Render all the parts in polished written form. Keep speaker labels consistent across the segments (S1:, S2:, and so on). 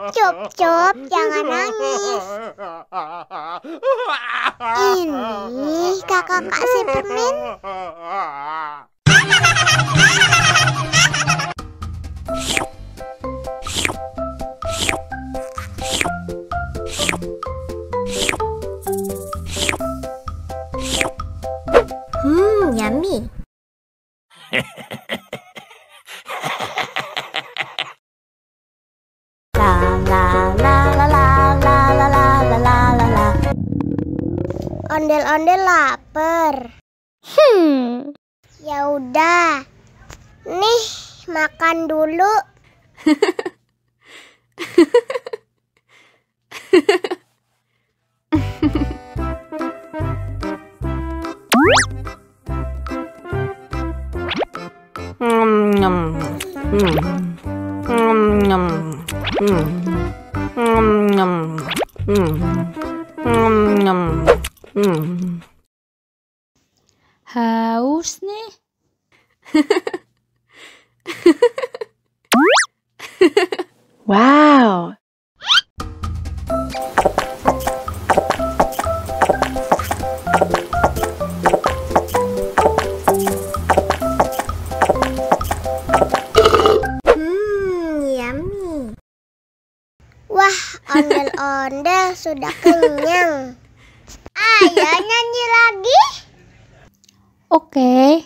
S1: Cup, cup, jangan nangis. Ini kakak si permen. Yummy. Ondel-ondel lapar. Ya udah. Nih, makan dulu.
S2: Haus nih.
S3: Wow.
S1: Yummy. Wah, ondel-ondel sudah kenyang. Ayo nyanyi lagi.
S2: Oke.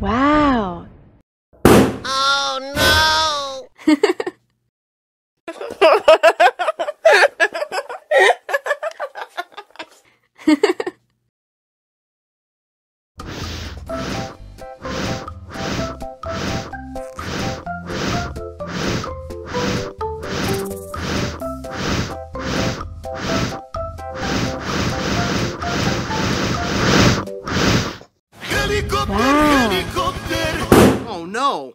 S3: Wow.
S1: Oh no.
S3: Wow.
S4: Oh no.